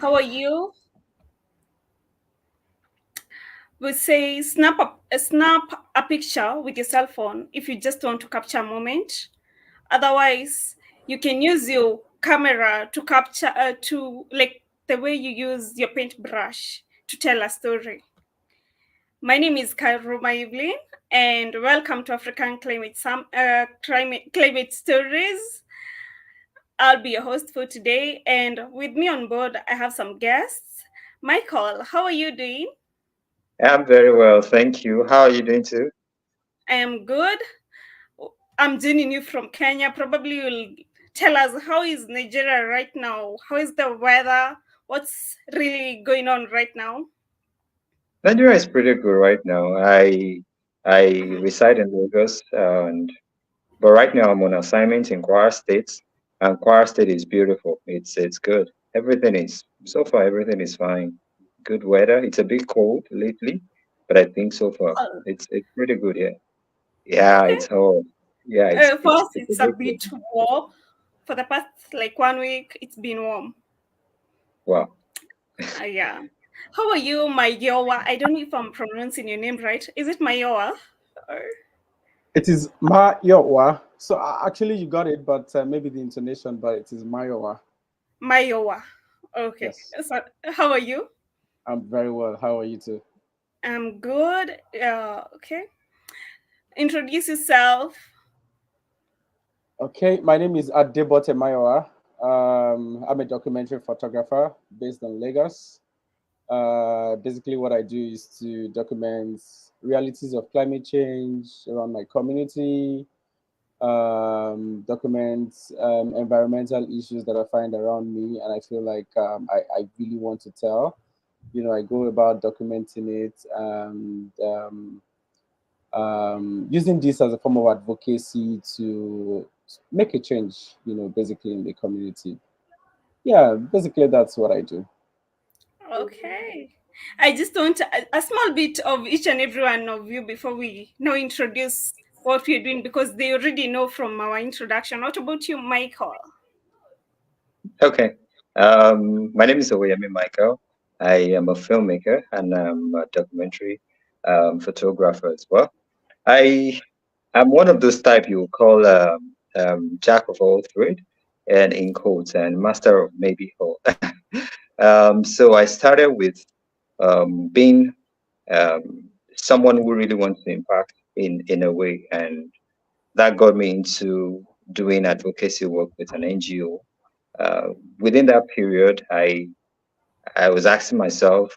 How are you? We say snap a picture with your cell phone if you just want to capture a moment. Otherwise, you can use your camera to capture to like the way you use your paintbrush to tell a story. My name is Karuma Evelyn, and welcome to African Climate Stories. I'll be your host for today, and with me on board, I have some guests. Michael, how are you doing? I'm very well, thank you. How are you doing too? I am good. I'm joining you from Kenya. Probably you'll tell us how is Nigeria right now? How is the weather? What's really going on right now? Nigeria is pretty good right now. I Mhm. reside in Lagos, and but right now I'm on assignment in Kwara State, and Kwara State is beautiful. It's good. Everything is so far. Everything is fine. Good weather. It's a bit cold lately, but I think so far Oh, it's pretty good here. Yeah, okay. it's hot. Yeah, For us, it's a it's a bit cold. bit warm. For the past like 1 week, it's been warm. Wow. Yeah. How are you, Mayowa? I don't know if I'm pronouncing your name right. Is it Mayowa? Or It is Mayowa. So actually, you got it, but maybe the intonation, but it is Mayowa. Mayowa? Okay. Yes, So, how are you? I'm very well. How are you too? I'm good. Okay. Introduce yourself. Okay, my name is Adebote Mayowa. I'm a documentary photographer based in Lagos. Basically, what I do is to document realities of climate change around my community, document environmental issues that I find around me, and I feel like I really want to tell. I go about documenting it and using this as a form of advocacy to make a change, basically in the community. Yeah, basically that's what I do. Okay. I just want a small bit of each and every one of you before we now introduce what we're doing because they already know from our introduction. What about you, Michael? Okay. My name is Owoyemi Michael. I am a filmmaker and I'm a documentary photographer as well. I am one of those type you would call jack of all trade and in quotes and master of maybe all. So I started with being someone who really wants to impact in a way, and that got me into doing advocacy work with an NGO. Uh, Within that period, I was asking myself,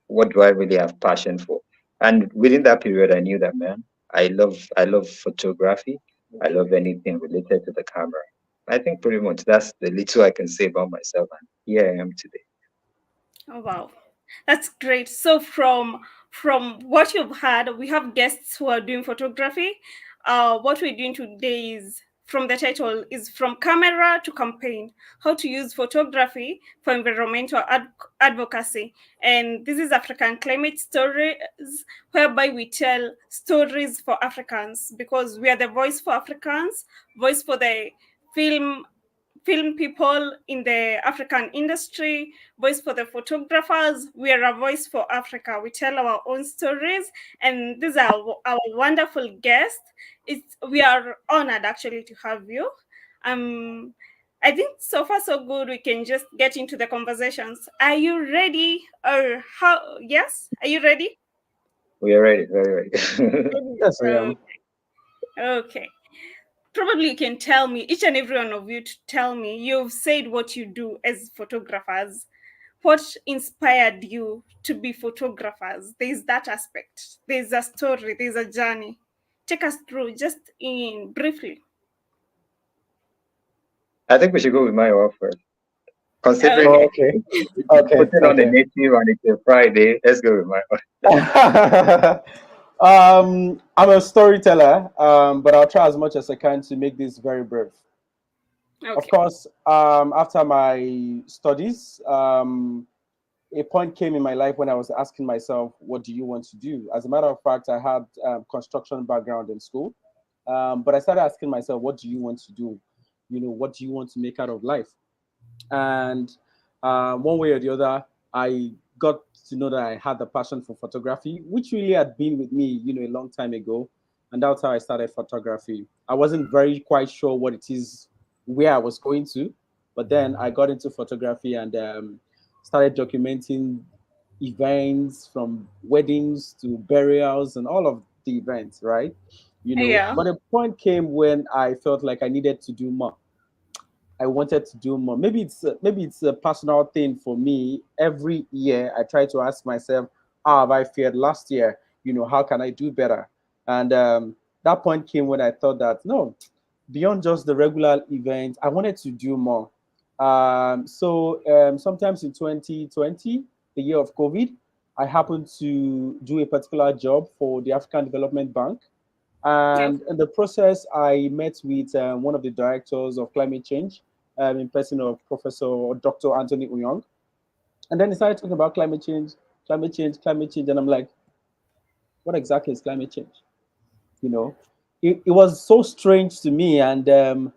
what do I really have passion for? And within that period, I knew that man, I love photography. I love anything related to the camera. I think pretty much that's the little I can say about myself, and here I am today. Oh wow. That's great. So from what you've had, we have guests who are doing photography. What we're doing today is from the title is from camera to campaign, how to use photography for advocacy. And this is African climate stories, whereby we tell stories for Africans because we are the voice for Africans, voice for the film people in the African industry, voice for the photographers. We are a voice for Africa. We tell our own stories, and these are our wonderful guests. We are honored actually to have you. Um, I think so far so good. We can just get into the conversations. Are you ready? Or how? Yes, are you ready? We are ready, very ready. Yes, I Uh, am. okay. Probably you can tell me, each and every one of you, to tell me. You've said what you do as photographers. What inspired you to be photographers? There's that aspect. There's a story. There's a journey. Take us through, just in briefly. I think we should go with my offer. Considering Okay. Oh, okay. you're Okay. putting on a Okay. native and it's a Friday, let's go with my offer. I'm a storyteller, but I'll try as much as I can to make this very brief. Of Okay. course, after my studies, a point came in my life when I was asking myself, what do you want to do? As a matter of fact, I had construction background in school, but I started asking myself, what do you want to do? What do you want to make out of life? And One way or the other, I got to know that I had the passion for photography, which really had been with me, a long time ago. And that's how I started photography. I wasn't very quite sure what it is, where I was going to, but then I got into photography and started documenting events from weddings to burials and all of the events, right? Yeah. But a point came when I felt like I needed to do more. I wanted to do more. Maybe it's a personal thing for me. Every year, I try to ask myself, how have I fared last year? How can I do better? And that point came when I thought that no, beyond just the regular event, I wanted to do more. So sometimes in 2020, the year of COVID, I happened to do a particular job for the African Development Bank. Yeah. And in the process, I met with one of the directors of climate change, in person of Professor Dr. Anthony Uyong. And then he started talking about climate change, climate change, climate change. And I'm like, what exactly is climate change? You know, it was so strange to me. And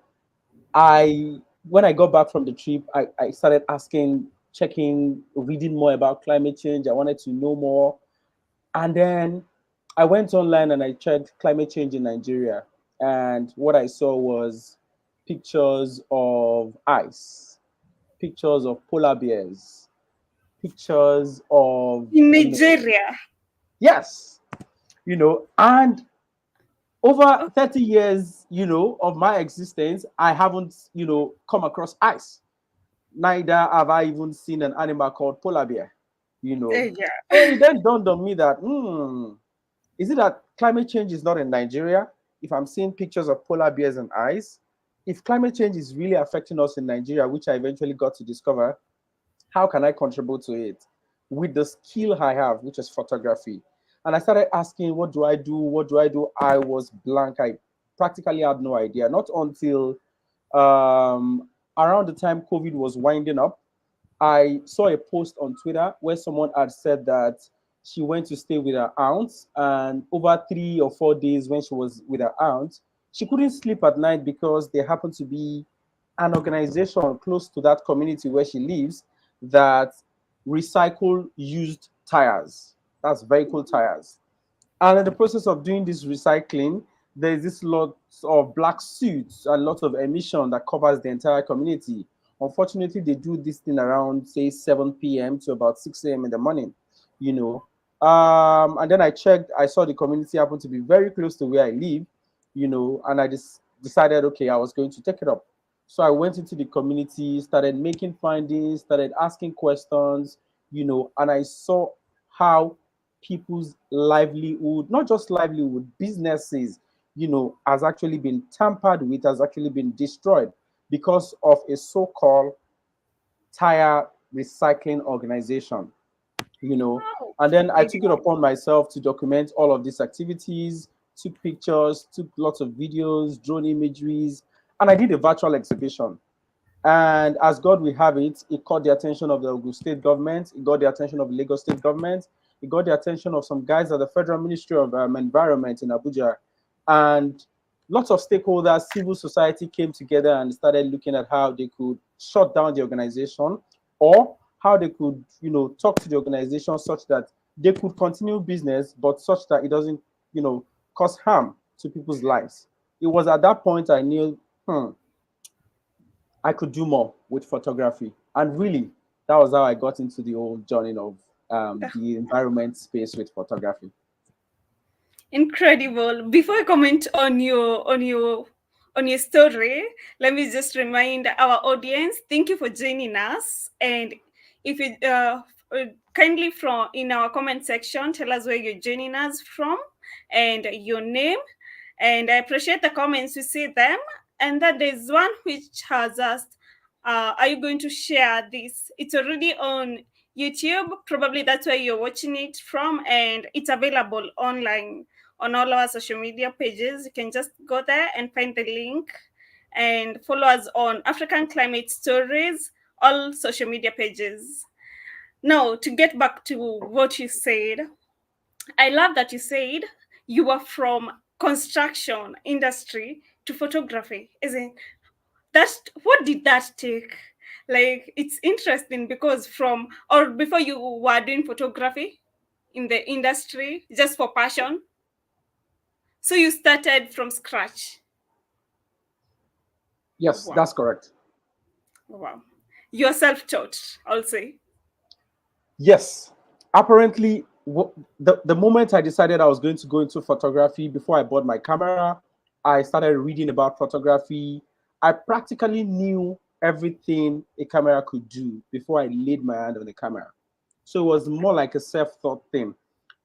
I, when I got back from the trip, I started asking, checking, reading more about climate change. I wanted to know more. And then I went online and I checked climate change in Nigeria. And what I saw was pictures of ice, pictures of polar bears, pictures of, In Nigeria. yes, and over Oh, 30 years, of my existence, I haven't, come across ice. Neither have I even seen an animal called polar bear, you know. yeah. So it then dawned on me that, is it that climate change is not in Nigeria? If I'm seeing pictures of polar bears and ice, if climate change is really affecting us in Nigeria, which I eventually got to discover, how can I contribute to it with the skill I have, which is photography? And I started asking, what do I do? What do I do? I was blank. I practically had no idea. Not until around the time COVID was winding up, I saw a post on Twitter where someone had said that she went to stay with her aunt, and over 3 or 4 days when she was with her aunt, she couldn't sleep at night because there happened to be an organization close to that community where she lives that recycle used tires. That's vehicle tires. And in the process of doing this recycling, there's this lot of black suits and lots of emission that covers the entire community. Unfortunately, they do this thing around, say, 7 p.m. to about 6 a.m. in the morning, you know. And then I checked, I saw the community happened to be very close to where I live, and I just decided, okay, I was going to take it up. So I went into the community, started making findings, started asking questions, and I saw how people's livelihood, not just livelihood, businesses, has actually been tampered with, has actually been destroyed because of a so-called tire recycling organization, you know. Oh, And then I yeah. took it upon myself to document all of these activities, took pictures, took lots of videos, drone imageries, and I did a virtual exhibition. And as God will have it, it caught the attention of the Ogun State government, it got the attention of the Lagos State government, it got the attention of some guys at the Federal Ministry of Environment in Abuja. And lots of stakeholders, civil society came together and started looking at how they could shut down the organization or how they could, talk to the organization such that they could continue business, but such that it doesn't, cause harm to people's lives. It was at that point I knew, I could do more with photography. And really, that was how I got into the whole journey of the environment space with photography. Incredible. Before I comment on your story, let me just remind our audience, thank you for joining us. And if you kindly from in our comment section, tell us where you're joining us from and your name. And I appreciate the comments, we see them. And then there's one which has asked, are you going to share this? It's already on YouTube. Probably that's where you're watching it from, and it's available online on all our social media pages. You can just go there and find the link and follow us on African Climate Stories, all social media pages. Now, to get back to what you said, I love that you said you were from construction industry to photography. Isn't that what did that take? Like, it's interesting because before you were doing photography in the industry just for passion, so you started from scratch. Yes, Wow. that's correct. Wow. You're self-taught, I'll say. Yes. Apparently, the moment I decided I was going to go into photography, before I bought my camera, I started reading about photography. I practically knew everything a camera could do before I laid my hand on the camera. So it was more like a self-taught thing.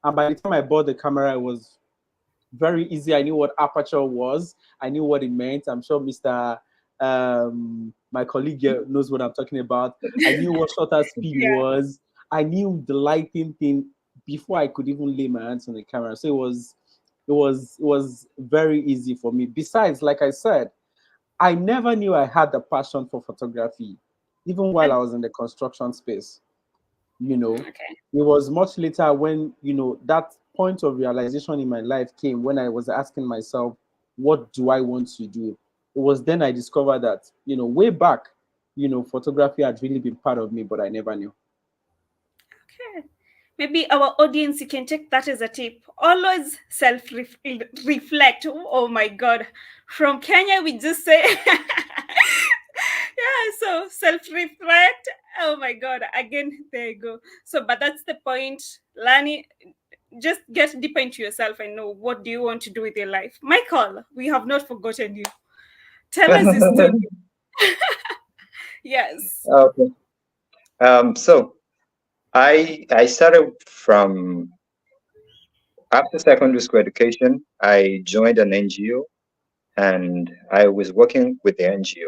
And by the time I bought the camera, it was very easy. I knew what aperture was. I knew what it meant. I'm sure Mr. My colleague here knows what I'm talking about. I knew what shutter speed Yeah. was. I knew the lighting thing before I could even lay my hands on the camera. So it was very easy for me. Besides, like I said, I never knew I had the passion for photography, even while I was in the construction space. you know Okay. it was much later when that point of realization in my life came, when I was asking myself, what do I want to do? It was then I discovered that, way back, photography had really been part of me, but I never knew. Okay. Maybe our audience, you can take that as a tip. Always reflect. Oh my God. From Kenya, we just say, yeah, so self reflect. Oh my God. Again, there you go. So, but that's the point. Lani, just get deeper into yourself and know what do you want to do with your life. Michael, we have not forgotten you. Tell us your story. Yes. Okay. So I started from after secondary school education. I joined an NGO and I was working with the NGO.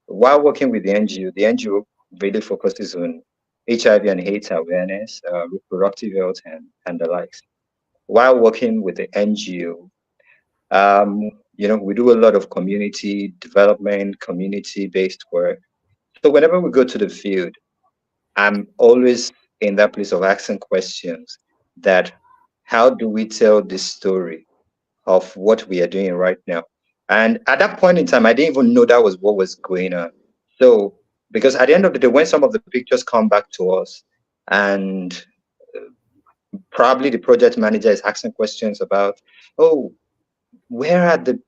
While working with the NGO really focuses on HIV and AIDS awareness, reproductive health, and the likes. While working with the NGO, we do a lot of community development, community-based work. So whenever we go to the field, I'm always in that place of asking questions that how do we tell this story of what we are doing right now? And at that point in time, I didn't even know that was what was going on. So, because at the end of the day, when some of the pictures come back to us, and probably the project manager is asking questions about, oh, where are the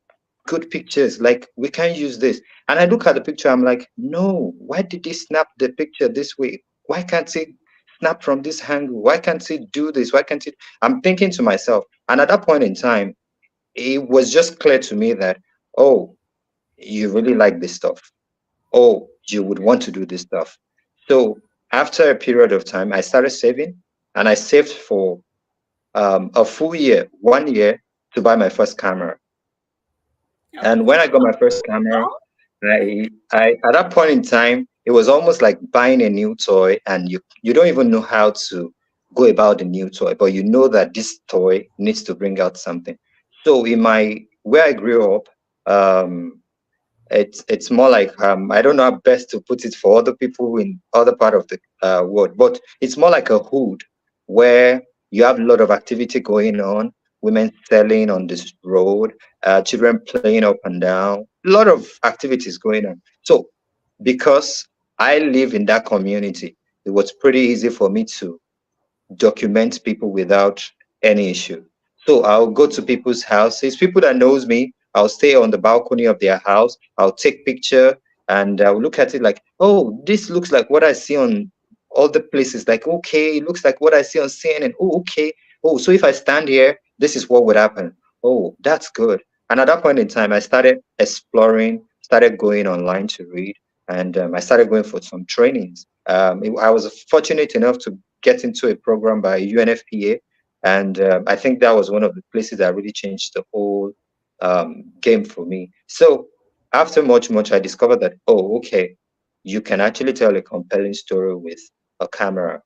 good pictures? Like, we can't use this. And I look at the picture, I'm like, no, why did he snap the picture this way? Why can't he snap from this angle? Why can't he do this? Why can't he? I'm thinking to myself. And at that point in time, it was just clear to me that, oh, you really like this stuff. Oh, you would want to do this stuff. So after a period of time, I started saving, and I saved for a full year, 1 year, to buy my first camera. And when I got my first camera, Oh, I at that point in time, it was almost like buying a new toy, and you don't even know how to go about the new toy, but you know that this toy needs to bring out something. So in my where I grew up, um, it's more like I don't know how best to put it for other people in other part of the world, but it's more like a hood where you have a lot of activity going on, women selling on this road, children playing up and down, a lot of activities going on. So because I live in that community, it was pretty easy for me to document people without any issue. So I'll go to people's houses, people that knows me, I'll stay on the balcony of their house, I'll take picture, and I'll look at it like, oh, this looks like what I see on all the places. Like, okay, it looks like what I see on CNN. Oh, okay. Oh, so if I stand here, this is what would happen. Oh, that's good. And at that point in time, I started exploring, started going online to read, and I started going for some trainings. I was fortunate enough to get into a program by UNFPA, and I think that was one of the places that really changed the whole game for me. So after much, I discovered that, oh, okay, you can actually tell a compelling story with a camera.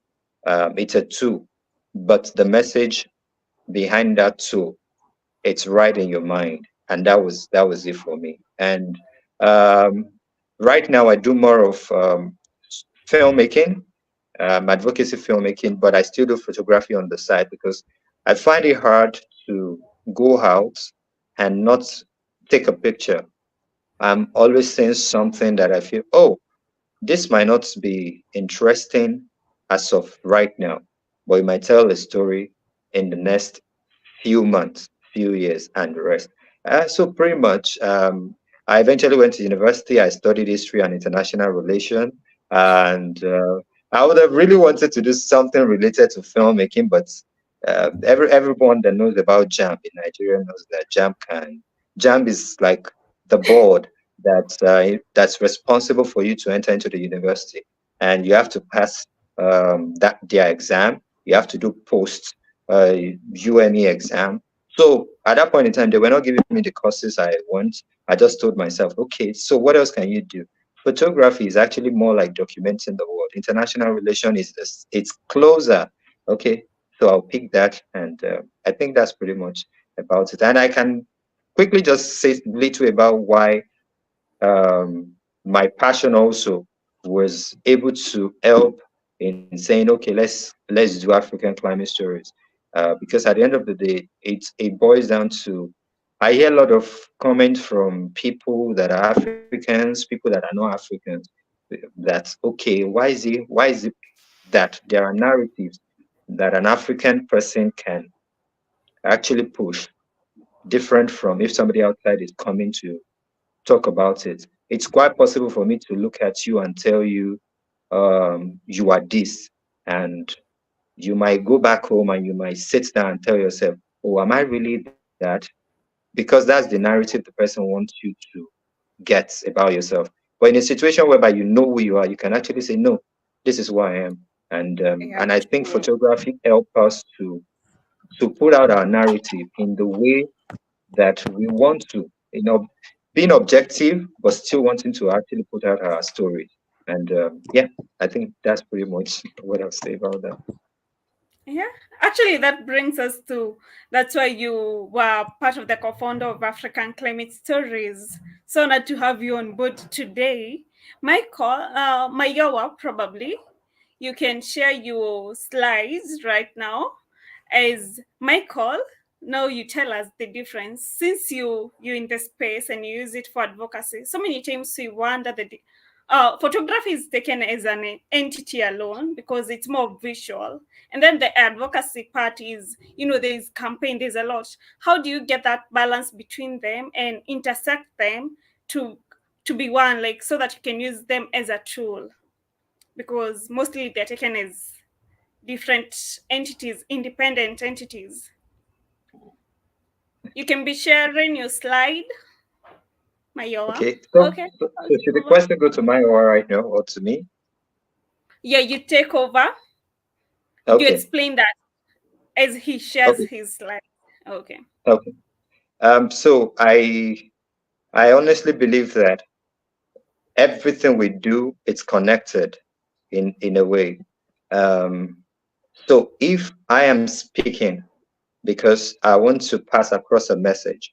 It's a tool, but the message behind that tool, it's right in your mind, and that was it for me. And um, right now, I do more of filmmaking, advocacy filmmaking, but I still do photography on the side because I find it hard to go out and not take a picture. I'm always saying something that I feel, oh, this might not be interesting as of right now, but it might tell a story in the next few months, few years, and the rest. So pretty much, I eventually went to university. I studied history and international relation, and I would have really wanted to do something related to filmmaking, but everyone that knows about JAMB in Nigeria knows that JAMB is like the board that's responsible for you to enter into the university, and you have to pass that their exam. You have to do post UME exam. So at that point in time, they were not giving me the courses I want. I just told myself, okay, so what else can you do? Photography is actually more like documenting the world. International relation is this, it's closer. Okay, so I'll pick that, and I think that's pretty much about it. And I can quickly just say little about why my passion also was able to help in saying, okay, let's do African climate stories, because at the end of the day, it boils down to, I hear a lot of comments from people that are Africans, people that are not Africans, that okay, why is it that there are narratives that an African person can actually push different from if somebody outside is coming to talk about it. It's quite possible for me to look at you and tell you, you are this, and you might go back home and you might sit down and tell yourself, oh, am I really that? Because that's the narrative the person wants you to get about yourself. But in a situation whereby you know who you are, you can actually say, no, this is who I am. Yeah, And I think true. photography help us to put out our narrative in the way that we want to, being objective, but still wanting to actually put out our story. And yeah, I think that's pretty much what I'll say about that. Yeah, actually, that brings us to that's why you were part of the co-founder of African Climate Stories. So honored to have you on board today, Michael. Mayowa, probably you can share your slides right now. As Michael, now you tell us the difference since you in the space and you use it for advocacy. So many times we wonder photography is taken as an entity alone because it's more visual, and then the advocacy part is, there's campaign, there's a lot. How do you get that balance between them and intersect them to be one, like, so that you can use them as a tool? Because mostly they're taken as different entities, independent entities. You can be sharing your slide, Mayowa. Okay, so, Okay. so should the question go to Maiwa right now or to me? Yeah, you take over. You Okay, explain that as he shares okay, his slide. Okay. okay. So I honestly believe that everything we do, it's connected in a way. Um, so if I am speaking because I want to pass across a message,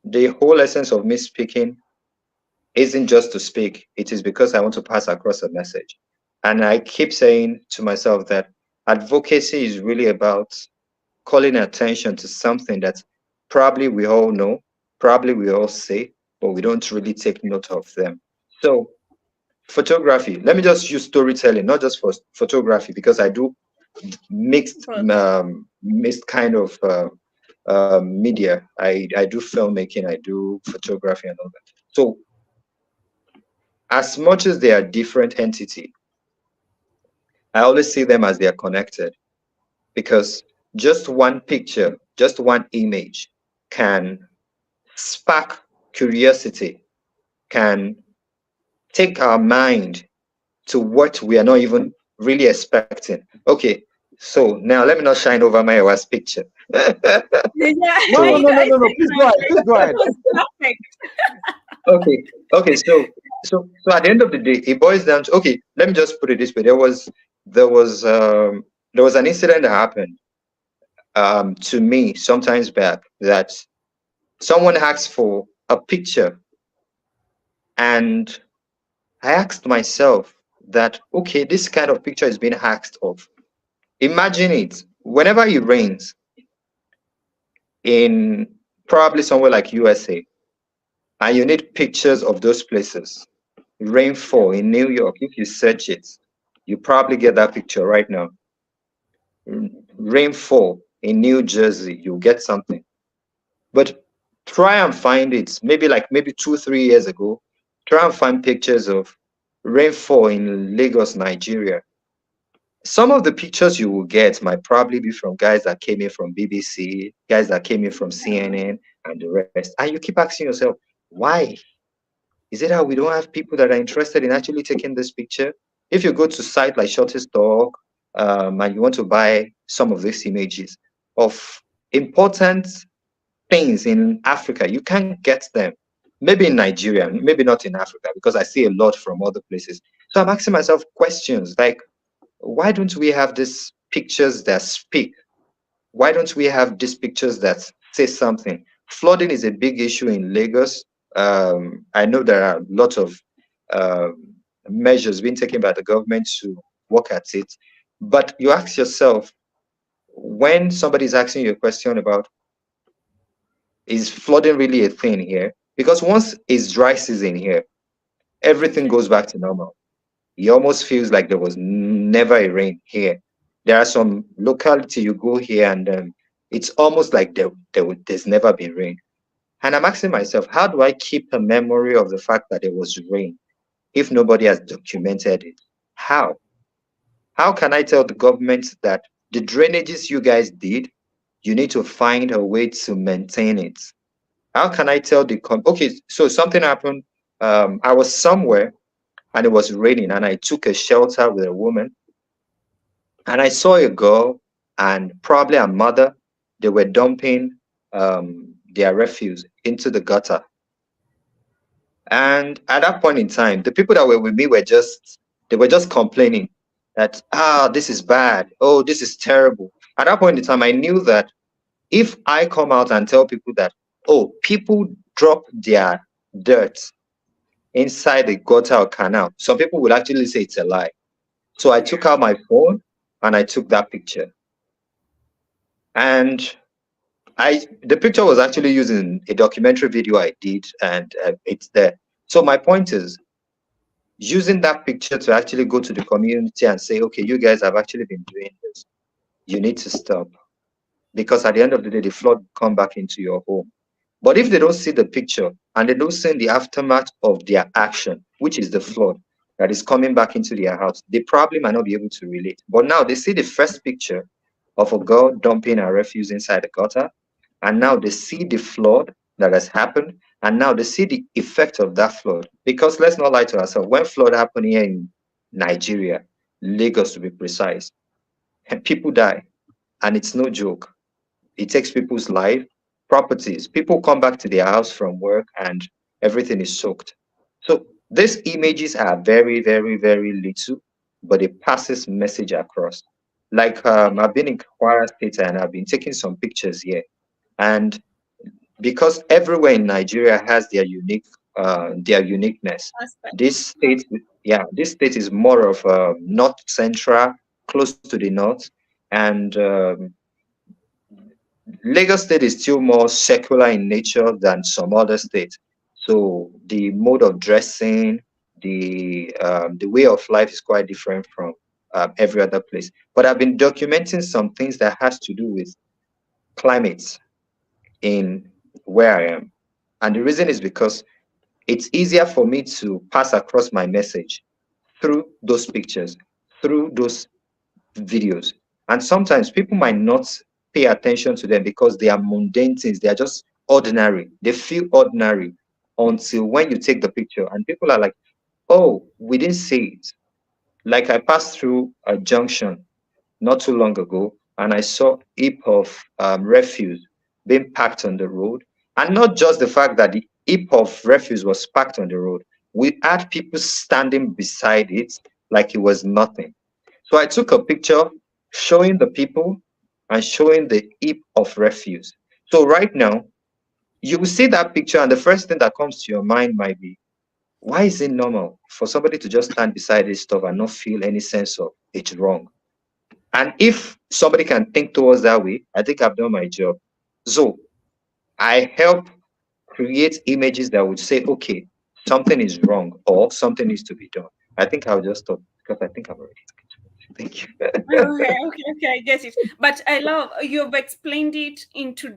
the whole essence of me speaking isn't just to speak, it is because I want to pass across a message. And I keep saying to myself that advocacy is really about calling attention to something that probably we all know, probably we all say, but we don't really take note of them. So photography, let me just use storytelling, not just for photography, because I do Well, mixed kind of media. I do filmmaking, I do photography and all that. So as much as they are different entity, I always see them as they are connected, because just one picture, just one image can spark curiosity, can take our mind to what we are not even really expecting. Okay, so now let me not shine over my last picture. yeah, No, no, So no, no, I no, no. think Please go ahead. Please go that ahead. was perfect. okay, okay, so at the end of the day, it boils down to, okay, let me just put it this way. There was there was an incident that happened to me sometimes back, that someone asked for a picture, and I asked myself that, okay, this kind of picture is being asked of. Imagine it. Whenever it rains in probably somewhere like USA, and you need pictures of those places, rainfall in New York, if you search it, you probably get that picture right now. Rainfall in New Jersey, you'll get something. But try and find it, maybe 2, 3 years ago. Try and find pictures of rainfall in Lagos, Nigeria. Some of the pictures you will get might probably be from guys that came in from BBC, guys that came in from CNN, and the rest. And you keep asking yourself, why? Is it how we don't have people that are interested in actually taking this picture? If you go to site like Shutterstock, and you want to buy some of these images of important things in Africa, you can't get them. Maybe in Nigeria, maybe not in Africa, because I see a lot from other places. So I'm asking myself questions like, why don't we have these pictures that speak? Why don't we have these pictures that say something? Flooding is a big issue in Lagos. I know there are a lot of measures being taken by the government to work at it. But you ask yourself, when somebody is asking you a question about, is flooding really a thing here? Because once it's dry season here, everything goes back to normal. It almost feels like there was never a rain here. There are some locality you go here and it's almost like there's never been rain. And I'm asking myself, how do I keep a memory of the fact that there was rain if nobody has documented it? How? How can I tell the government that the drainages you guys did, you need to find a way to maintain it? How can I tell okay, so something happened. I was somewhere and it was raining and I took a shelter with a woman and I saw a girl and probably a mother. They were dumping their refuse into the gutter. And at that point in time, the people that were with me they were just complaining that, this is bad. Oh, this is terrible. At that point in time, I knew that if I come out and tell people that, oh, people drop their dirt inside the gutter or canal, some people would actually say it's a lie. So I took out my phone and I took that picture. And the picture was actually using a documentary video I did, and it's there. So my point is, using that picture to actually go to the community and say, okay, you guys have actually been doing this. You need to stop. Because at the end of the day, the flood will come back into your home. But if they don't see the picture and they don't see the aftermath of their action, which is the flood that is coming back into their house, they probably might not be able to relate. But now they see the first picture of a girl dumping her refuse inside the gutter, and now they see the flood that has happened, and now they see the effect of that flood. Because let's not lie to ourselves, when flood happened here in Nigeria, Lagos to be precise, and people die, and it's no joke. It takes people's life, properties. People come back to their house from work and everything is soaked. So these images are very, very, very little, but it passes message across. Like I've been in Kwara State and I've been taking some pictures here. And because everywhere in Nigeria has their uniqueness. This state, this state is more of north central, close to the north, and Lagos State is still more secular in nature than some other states. So the mode of dressing, the way of life is quite different from every other place. But I've been documenting some things that has to do with climate in where I am. And the reason is because it's easier for me to pass across my message through those pictures, through those videos. And sometimes people might not pay attention to them because they are mundane things. They are just ordinary. They feel ordinary until when you take the picture and people are like, oh, we didn't see it. Like I passed through a junction not too long ago and I saw a heap of refuse being packed on the road. And not just the fact that the heap of refuse was packed on the road, we had people standing beside it like it was nothing. So I took a picture showing the people and showing the heap of refuse. So right now, you will see that picture and the first thing that comes to your mind might be, why is it normal for somebody to just stand beside this stuff and not feel any sense of it's wrong? And if somebody can think towards that way, I think I've done my job. So I help create images that would say, okay, something is wrong or something needs to be done. I think I'll just stop because I think I've already. Thank you. Okay, I get it. But I love you've explained it into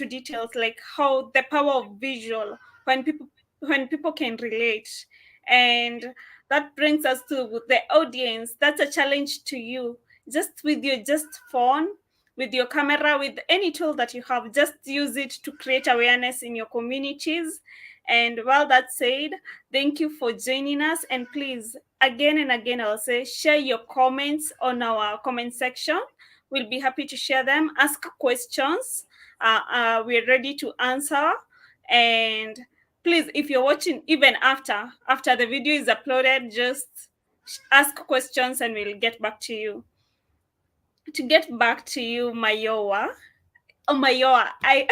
details, like how the power of visual when people can relate, and that brings us to the audience. That's a challenge to you. Just with your just phone, with your camera, with any tool that you have, just use it to create awareness in your communities. And while that's said, thank you for joining us. And please, again and again, I'll say, share your comments on our comment section. We'll be happy to share them. Ask questions. We're ready to answer. And please, if you're watching even after the video is uploaded, just ask questions and we'll get back to you. To get back to you, Mayowa. Oh, Mayowa, I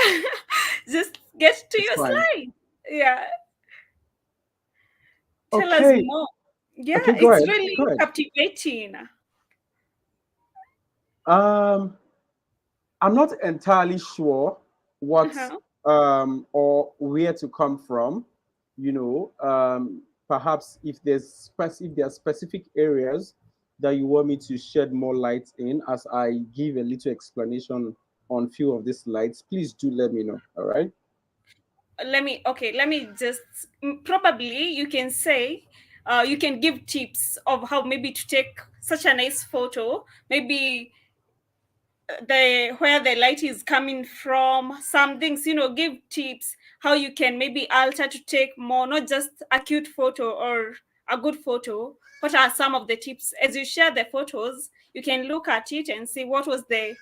just get to It's your fine. slide. Yeah, tell us Okay. more. Yeah, Okay, go it's ahead. really Go ahead. captivating. Um, I'm not entirely sure what Uh-huh. or where to come from. Perhaps if if there are specific areas that you want me to shed more light in as I give a little explanation on few of these slides, please do let me know. All right. Let me just probably you can say you can give tips of how maybe to take such a nice photo, maybe the where the light is coming from, some things, give tips how you can maybe alter to take more, not just a cute photo or a good photo. What are some of the tips? As you share the photos, you can look at it and see what was the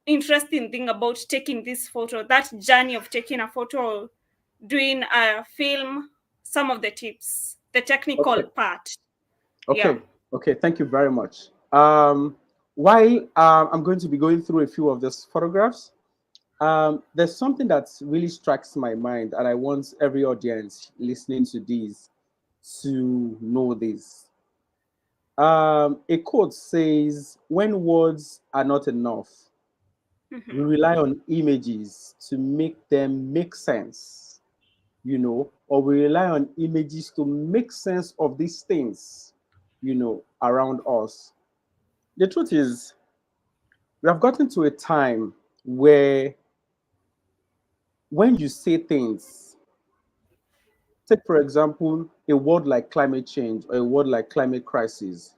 interesting thing about taking this photo, that journey of taking a photo, doing a film, some of the tips, the technical Okay. part. Yeah. Okay. Okay. Thank you very much. While I'm going to be going through a few of these photographs, there's something that really strikes my mind, and I want every audience listening to these to know this. A quote says, "When words are not enough, we Mhm. rely on images to make them make sense, or we rely on images to make sense of these things, around us." The truth is, we have gotten to a time where when you say things, take for example a word like climate change or a word like climate crisis,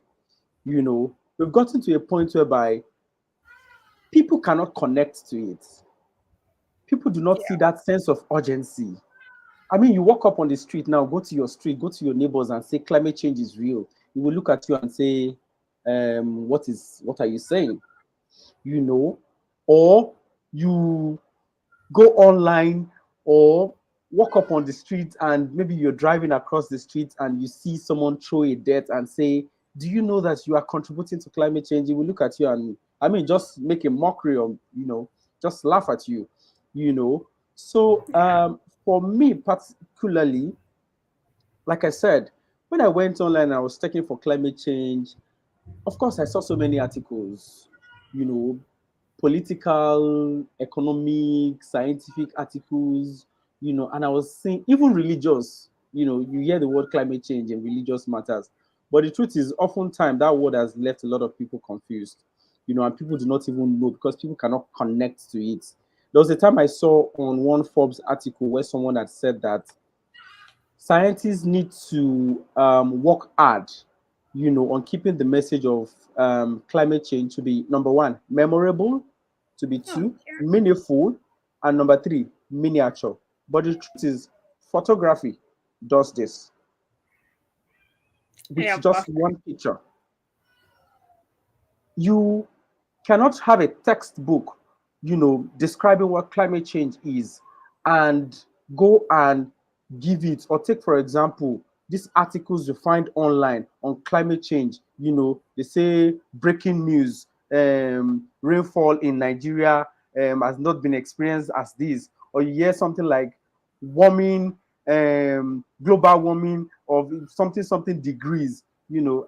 we've gotten to a point whereby people cannot connect to it. People do not see Yeah. that sense of urgency. I mean, you walk up on the street now, go to your street, go to your neighbors and say climate change is real. He will look at you and say, what are you saying? You know, or you go online or walk up on the street and maybe you're driving across the street and you see someone throw a dirt and say, "Do you know that you are contributing to climate change?" He will look at you and, I mean, just make a mockery of, just laugh at you, you know. So for me particularly, like I said, when I went online, I was checking for climate change. Of course, I saw so many articles, you know, political, economic, scientific articles, and I was seeing even religious, you hear the word climate change and religious matters. But the truth is, oftentimes that word has left a lot of people confused, and people do not even know because people cannot connect to it. There was a time I saw on one Forbes article where someone had said that scientists need to work hard, on keeping the message of climate change to be number one, memorable, to be Oh, two, meaningful, and number three, miniature. But the truth is, photography does this yeah. with just one picture. You cannot have a textbook, describing what climate change is and go and give it, or take, for example, these articles you find online on climate change. They say breaking news, rainfall in Nigeria has not been experienced as this, or you hear something like warming, global warming of something degrees.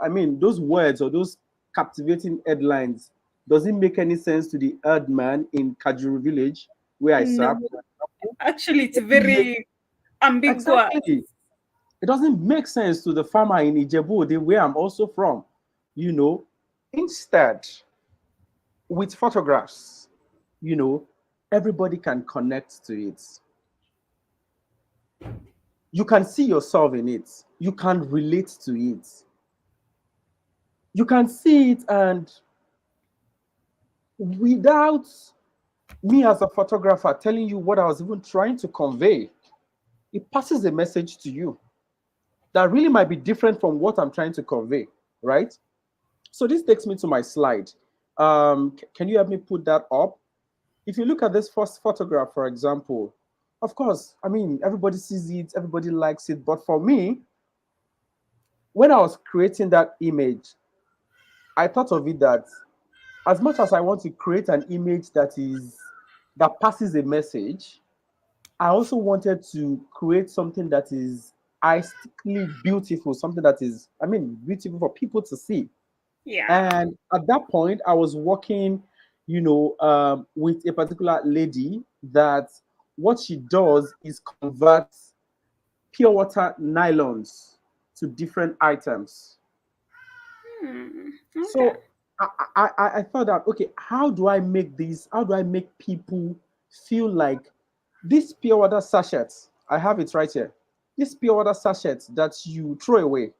I mean, those words or those captivating headlines, does it make any sense to the herd man in Kajuru village where I No, serve? actually, it's It doesn't make very ambiguous. exactly. It doesn't make sense to the farmer in Ijebu, where I'm also from. Instead, with photographs, everybody can connect to it. You can see yourself in it. You can relate to it. You can see it, and without me as a photographer telling you what I was even trying to convey, it passes a message to you that really might be different from what I'm trying to convey, right? So this takes me to my slide. Can you help me put that up? If you look at this first photograph, for example, of course, I mean, everybody sees it, everybody likes it. But for me, when I was creating that image, I thought of it that as much as I want to create an image that passes a message, I also wanted to create something that is aesthetically beautiful, something that is, I mean, beautiful for people to see. Yeah. And at that point, I was working, with a particular lady that what she does is convert pure water nylons to different items. Okay. So I thought that, okay, how do I make this? How do I make people feel like this pure water sachet? I have it right here. This pure water sachet that you throw away,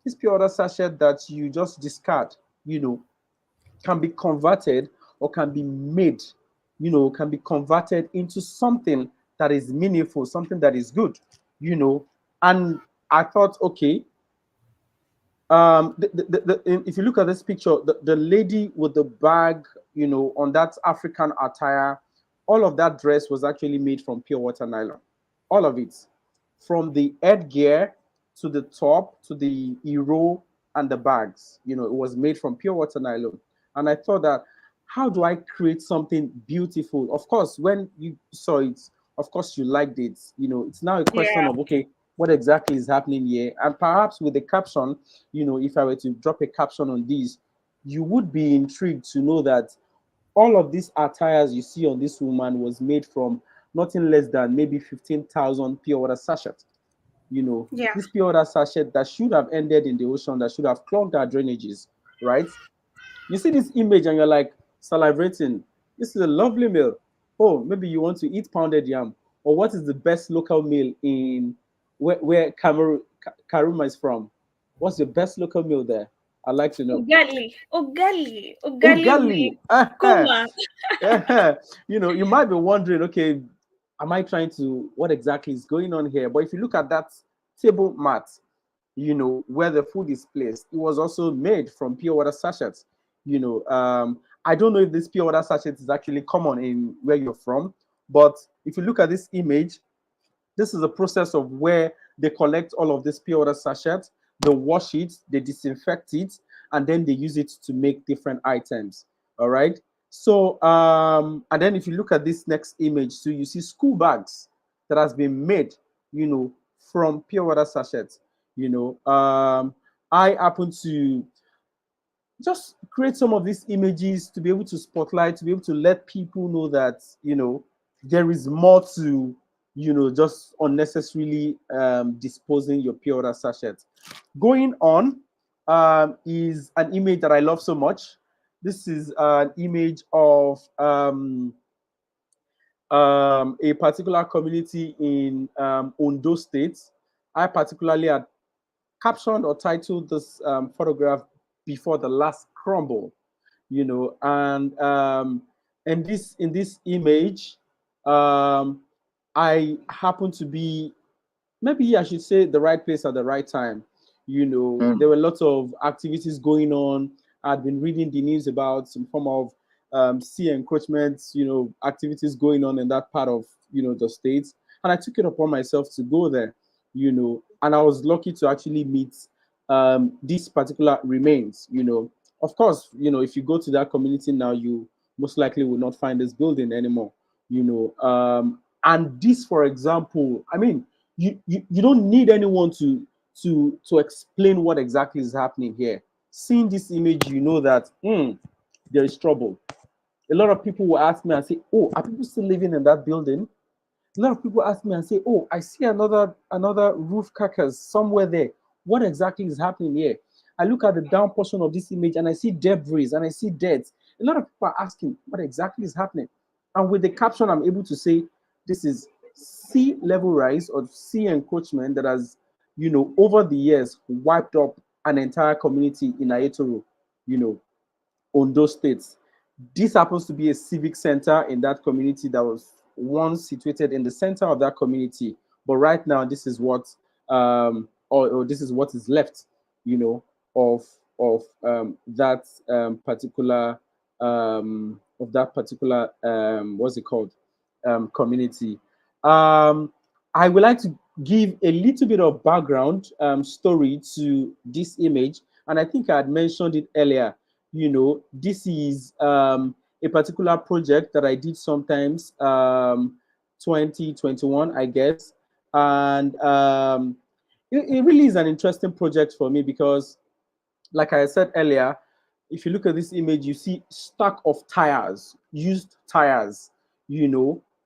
this pure water sachet that you just discard, can be converted or can be made, can be converted into something that is meaningful, something that is good. And I thought, okay, if you look at this picture, the lady with the bag, on that African attire, all of that dress was actually made from pure water nylon. All of it, from the headgear to the top to the hero and the bags, it was made from pure water nylon. And I thought that, how do I create something beautiful? Of course, when you saw it, of course you liked it. It's now a question of, okay, what exactly is happening here? And perhaps with the caption, if I were to drop a caption on this, you would be intrigued to know that all of these attires you see on this woman was made from nothing less than maybe 15,000 pure water sachets. Yeah. This pure water sachet that should have ended in the ocean, that should have clogged our drainages, right? You see this image and you're like salivating. This is a lovely meal. Oh, maybe you want to eat pounded yam. Or what is the best local meal in where Karuma is from? What's the best local meal there? I'd like to know. Ugali Ugali. with kuma. You might be wondering, okay, am I trying to, what exactly is going on here? But if you look at that table mat, where the food is placed, it was also made from pure water sachets. I don't know if this pure water sachet is actually common in where you're from, but if you look at this image, this is a process of where they collect all of this pure water sachets, they wash it, they disinfect it, and then they use it to make different items. All right. So, and then if you look at this next image, so you see school bags that has been made, from pure water sachets. I happen to just create some of these images to be able to spotlight, to be able to let people know that, there is more to, just unnecessarily disposing your pure water sachet. Going on is an image that I love so much. This is an image of a particular community in Ondo State. I particularly had captioned or titled this photograph "Before the Last Crumble," and in this image, I happen to be, maybe I should say, the right place at the right time. There were lots of activities going on. I'd been reading the news about some form of sea encroachment, activities going on in that part of, the states. And I took it upon myself to go there, and I was lucky to actually meet these particular remains. Of course, if you go to that community now, you most likely will not find this building anymore. And this, for example, I mean, you don't need anyone to explain what exactly is happening here. Seeing this image, you know that there is trouble. A lot of people will ask me and say, "Oh, are people still living in that building?" A lot of people ask me and say, "Oh, I see another roof carcass somewhere there. What exactly is happening here?" I look at the down portion of this image and I see debris and I see dirt. A lot of people are asking what exactly is happening. And with the caption, I'm able to say this is sea level rise or sea encroachment that has, over the years wiped up an entire community in Ayetoro, you know, Ondo State. This happens to be a civic center in that community that was once situated in the center of that community. But right now, this is what or this is what is left, of that particular what's it called, community. I would like to give a little bit of background story to this image, and I think I had mentioned it earlier. This is a particular project that I did sometimes 2021, I guess. And it really is an interesting project for me because, like I said earlier, if you look at this image, you see stack of tires, used tires,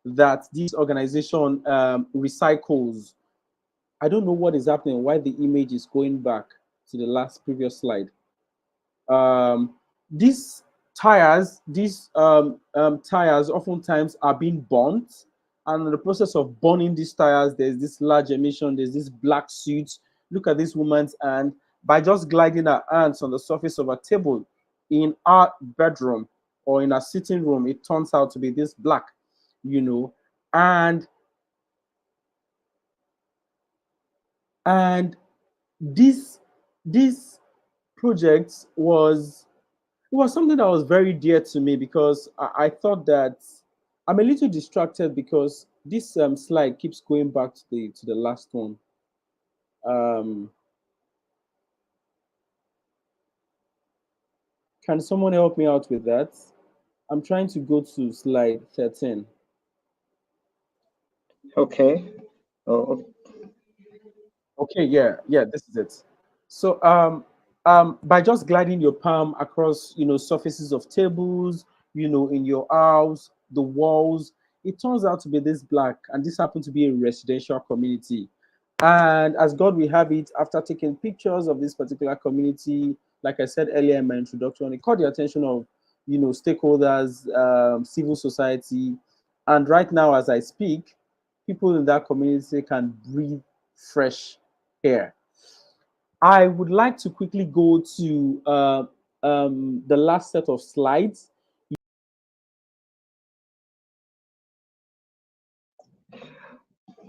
that this organization recycles. I don't know what is happening, why the image is going back to the last previous slide. These tires oftentimes are being burnt, and in the process of burning these tires, there's this large emission, there's this black suit. Look at this woman's hand. By just gliding her hands on the surface of a table in our bedroom or in a sitting room, it turns out to be this black, and and this project was something that was very dear to me because I thought that I'm a little distracted because this slide keeps going back to the last one. Um, can someone help me out with that? I'm trying to go to slide 13. Okay. Oh, Okay, yeah, this is it. So by just gliding your palm across, surfaces of tables, in your house, the walls, it turns out to be this black, and this happened to be a residential community. And as God will have it, after taking pictures of this particular community, like I said earlier in my introduction, it caught the attention of, stakeholders, civil society, and right now, as I speak, people in that community can breathe fresh air. I would like to quickly go to the last set of slides.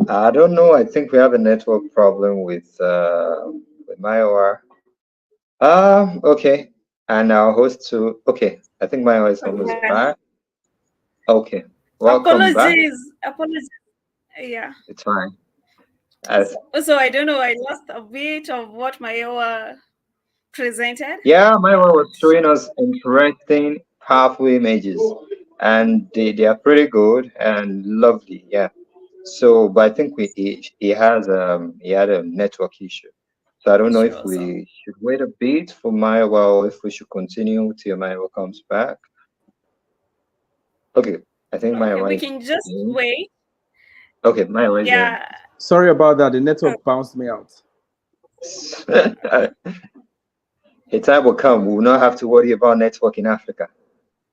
I don't know. I think we have a network problem with Mayowa. Okay. And our host too. Okay. I think Mayowa is almost Yeah. back. Okay. Welcome back. Apologies. Yeah. It's fine. As So I don't know. I lost a bit of what Mayowa presented. Yeah, Mayowa was showing us interesting, powerful images, and they are pretty good and lovely. Yeah. So, but I think he had a network issue. So I don't know if Sure. So we should wait a bit for Mayowa or if we should continue till Mayowa comes back. Okay, I think okay, Mayowa we is can just in. wait. Okay, Mayowa is in. Yeah. Sorry about that. The network bounced me out. A time will come. We will not have to worry about network in Africa.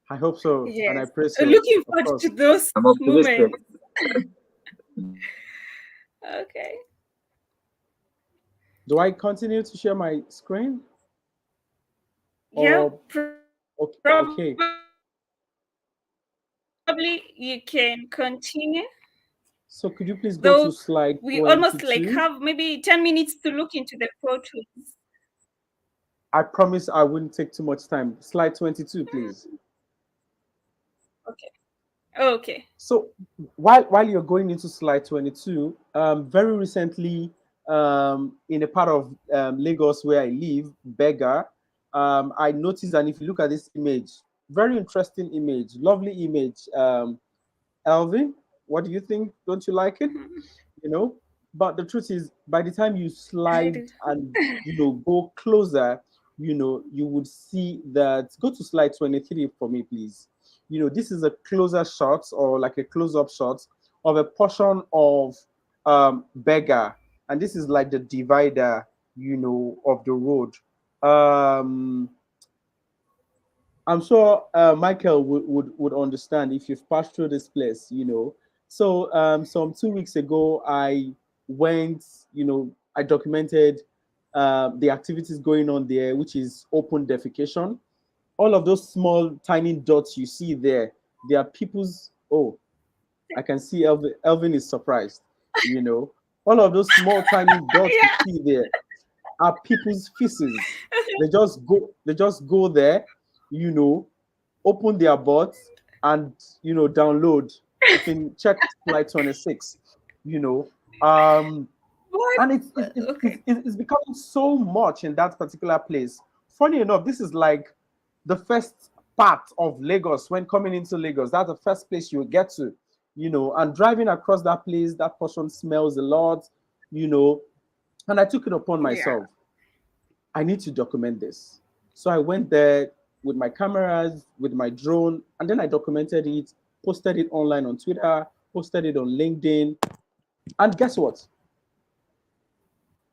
I hope so, and I Yes. pray so. Looking Of forward to course. those I'm optimistic. moments. Okay. Do I continue to share my screen? Yeah. Or okay. Probably you can continue. So could you please go to Though slide we almost like 22? have maybe 10 minutes to look into the photos. I promise I wouldn't take too much time. Slide 22, please. Okay. Okay. So while you're going into slide 22, very recently, in a part of Lagos where I live, Bega, I noticed, and if you look at this image, very interesting image, lovely image. Alvin, what do you think? Don't you like it? Mhm. You know, but the truth is, by the time you I slide do. and go closer, you would see that. Go to slide 23 for me, please. This is a closer shot or like a close-up shot of a portion of Beggar, and this is like the divider, of the road. Um, I'm sure Michael would understand if you've passed through this place. So some 2 weeks ago, I went, I documented the activities going on there, which is open defecation. All of those small, tiny dots you see there, they are people's. Oh, I can see Elvin. Elvin is surprised. You know, all of those small, tiny dots you Yeah. see there are people's feces. They just go there, you know, open their bots and download. You can check slide 26, you know. Um What? and Okay. it's becoming so much in that particular place. Funny enough, this is like the first part of Lagos. When coming into Lagos, that's the first place you get to, and driving across that place, that portion smells a lot, you know. And I took it upon Yeah. myself, I need to document this. So I went there with my cameras, with my drone, and then I documented it, posted it online on Twitter, posted it on LinkedIn. And guess what?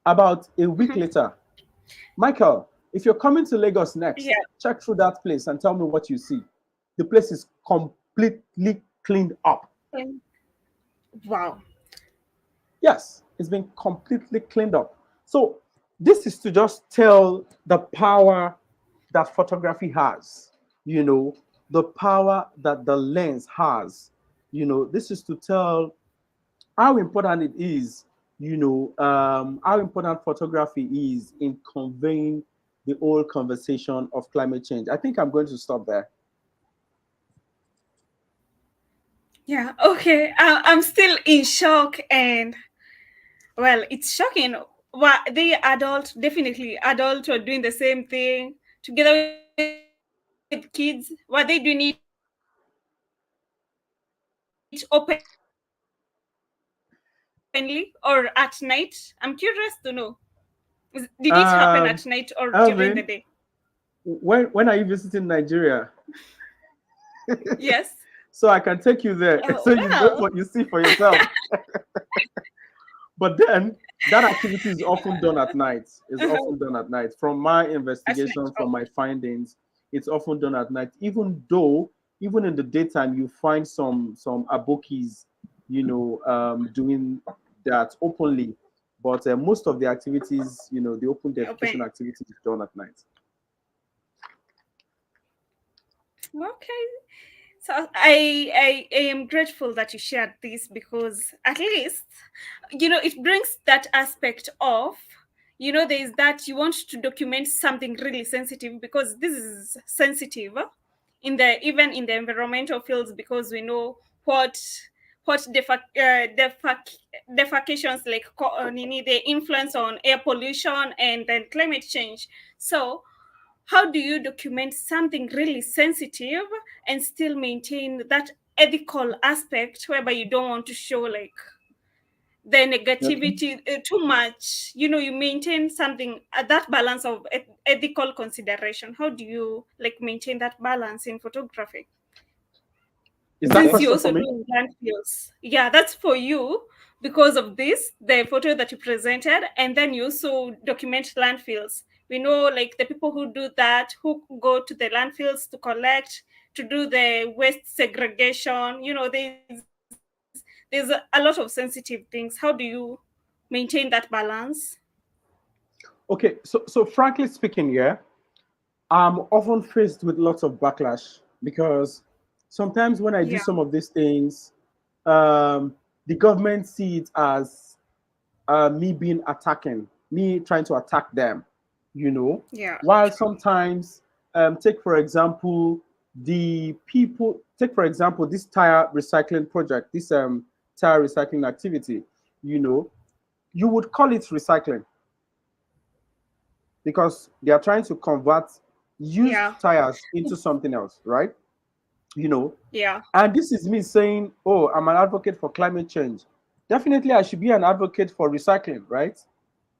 About a week Mhm. later, Michael, if you're coming to Lagos Yeah. next, check through that place and tell me what you see. The place is completely cleaned up. Um, Wow. Yes, it's been completely cleaned up. So this is to just tell the power that photography has, the power that the lens has. This is to tell how important it is, how important photography is in conveying the whole conversation of climate change. I think I'm going to stop there. Yeah. Okay. I'm still in shock, and well, it's shocking. Well, they adult, definitely adult, are doing the same thing together with kids. What they doing it openly or at night? I'm curious to know. Did it happen at night or during the day? Um, Elvin, when are you visiting Nigeria? Yes. So I can take you there Oh so you know well. what you see for yourself. But then that activity is often done at night. Is often done at night. From my At night. investigation, from Oh, my findings, it's often done at night. Even though, even in the daytime, you find some abokis, doing that openly. But most of the activities, the open defecation open. activity is done at night. Okay. So I am grateful that you shared this, because at least it brings that aspect of, there is that you want to document something really sensitive, because this is sensitive in the even in the environmental fields, because we know what defecations like the influence on air pollution and then climate change. So how do you document something really sensitive and still maintain that ethical aspect, whereby you don't want to show like the Okay. negativity too much, you maintain something that balance of ethical consideration? How do you like maintain that balance in photography, Is that since Okay. you question also for me? do landfills? Yeah, that's for you, because of this, the photo that you presented, and then you also document landfills. We know like the people who do that, who go to the landfills to collect, to do the waste segregation. There's a lot of sensitive things. How do you maintain that balance? Okay. So frankly speaking, yeah, I'm often faced with lots of backlash because sometimes when I do Yeah, some of these things, um, the government see it as me being attacking, me trying to attack them, you know. yeah, While true. sometimes, take for example, take for example this tire recycling project, this tire recycling activity, you know, you would call it recycling because they are trying to convert Yeah, used tires into something else, right? You know, yeah, and this is me saying, oh, I'm an advocate for climate change. Definitely, I should be an advocate for recycling, right?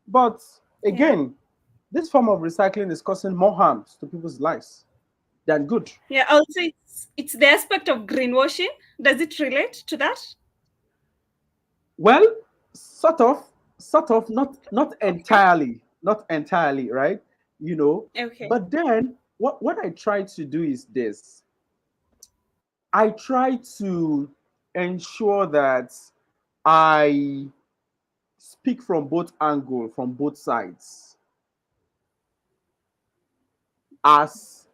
But yeah. again, this form of recycling is causing more harms to people's lives than good. Yeah, I'll say it's the aspect of greenwashing. Does it relate to that? Well, sort of, not Okay. entirely, not entirely, right? You know, Okay. but then what I try to do is this. I try to ensure that I speak from both angle, from both sides, as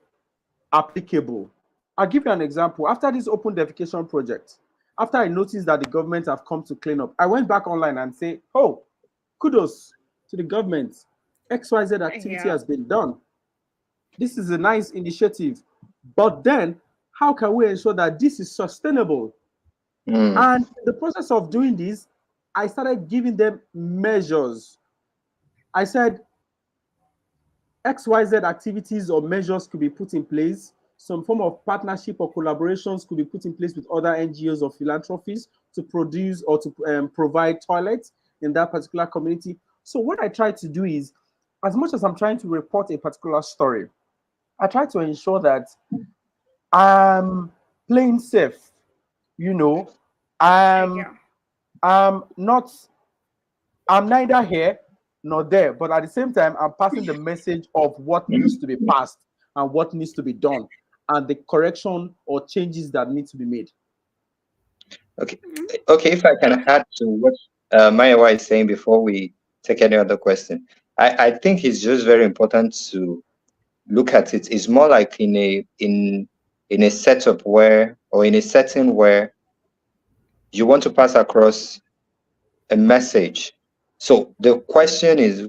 applicable. I'll give you an example. After this open defecation project, after I noticed that the government have come to clean up, I went back online and say, oh, kudos to the government. XYZ activity Yeah. has been done. This is a nice initiative. But then, how can we ensure that this is sustainable? Mm. And in the process of doing this, I started giving them measures. I said, XYZ activities or measures could be put in place. Some form of partnership or collaborations could be put in place with other NGOs or philanthropies to produce or to provide toilets in that particular community. So, what I try to do is, as much as I'm trying to report a particular story, I try to ensure that I'm playing safe. You know, I'm Yeah. I'm not I'm neither here nor there, but at the same time, I'm passing the message of what needs to be passed and what needs to be done and the correction or changes that need to be made. Okay. Okay, if I can Okay. add to what Mayowa is saying before we take any other question, I think it's just very important to look at it. It's more like in a setup where, or in a setting where you want to pass across a message. So the question is,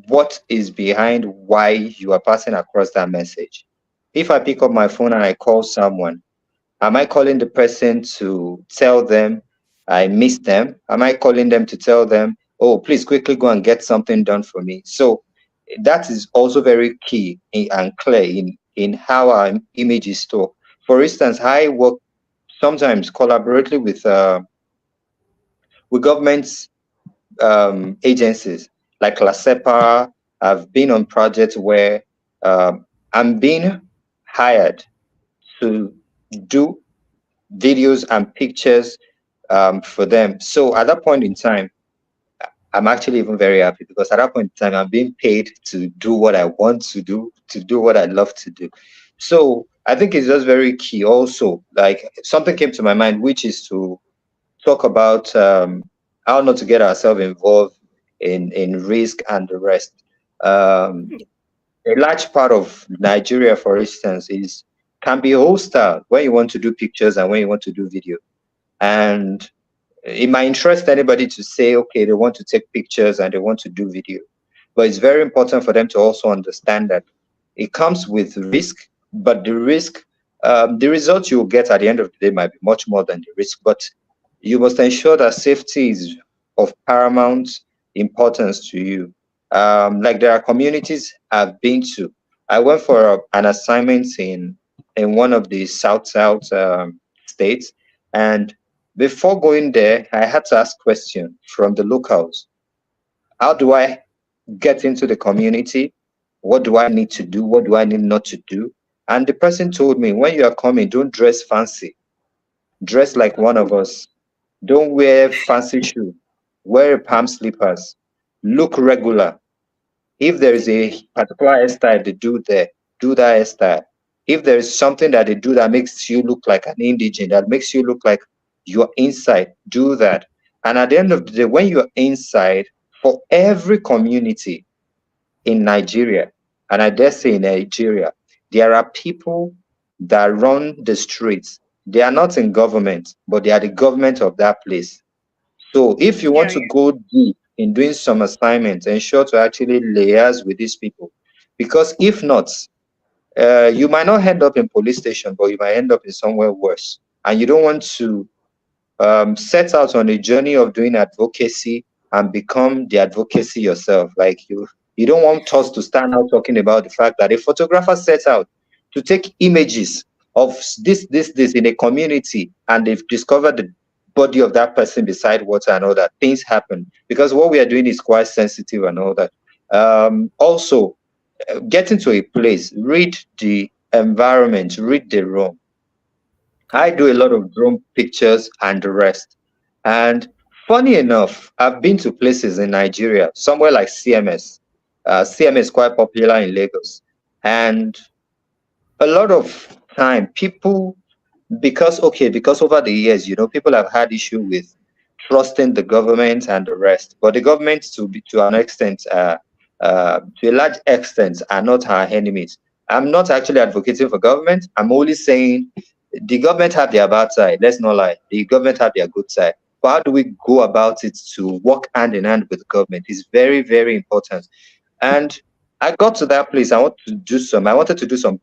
what is behind why you are passing across that message? If I pick up my phone and I call someone, am I calling the person to tell them I miss them? Am I calling them to tell them, oh, please quickly go and get something done for me? So that is also very key and clear in how our image is stored. For instance, I work sometimes collaboratively with governments agencies like LASEPA. I've been on projects where I'm being hired to do videos and pictures for them. So at that point in time, I'm actually even very happy because at that point in time, I'm being paid to do what I want to do what I love to do. So I think it's just very key. Also, like something came to my mind, which is to talk about how not to get ourselves involved in risk and the rest. Um, a large part of Nigeria, for instance, is can be hostile when you want to do pictures and when you want to do video. And it might interest anybody to say, okay, they want to take pictures and they want to do video. But it's very important for them to also understand that it comes with risk, but the results you'll get at the end of the day might be much more than the risk. But you must ensure that safety is of paramount importance to you. Like there are communities I've been to. I went for an assignment in one of the south states, and before going there, I had to ask questions from the locals. How do I get into the community? What do I need to do? What do I need not to do? And the person told me, when you are coming, don't dress fancy. Dress like one of us. Don't wear fancy shoes. Wear palm slippers. Look regular. If there is a particular hairstyle they do there, do that hairstyle. If there is something that they do that makes you look like an indigent, that makes you look like you're inside, do that. And at the end of the day, when you're inside, for every community in Nigeria, and I dare say in Nigeria, there are people that run the streets. They are not in government, but they are the government of that place. So if you want Yeah. to Yeah. go deep in doing some assignments, ensure to actually liaise with these people. Because if not, you might not end up in police station, but you might end up in somewhere worse. And you don't want to set out on a journey of doing advocacy and become the advocacy yourself. Like you don't want us to stand out talking about the fact that a photographer sets out to take images of this in a community, and they've discovered the body of that person beside water and all that. Things happen because what we are doing is quite sensitive and all that. Also, getting to a place, read the environment, read the room. I do a Correct. lot of drone pictures and the rest. And funny enough, I've been to places in Nigeria, somewhere like CMS. CMS is quite popular in Lagos, and a lot of time people, because over the years, people have had issue with trusting the government and the rest. But the government, to an extent, to a large extent, are not our enemies. I'm not actually advocating for government. I'm only saying the government have their bad side. Let's not lie. The government have their good side. But how do we go about it to work hand in hand with the government is very, very important. And I got to that place. I wanted to do some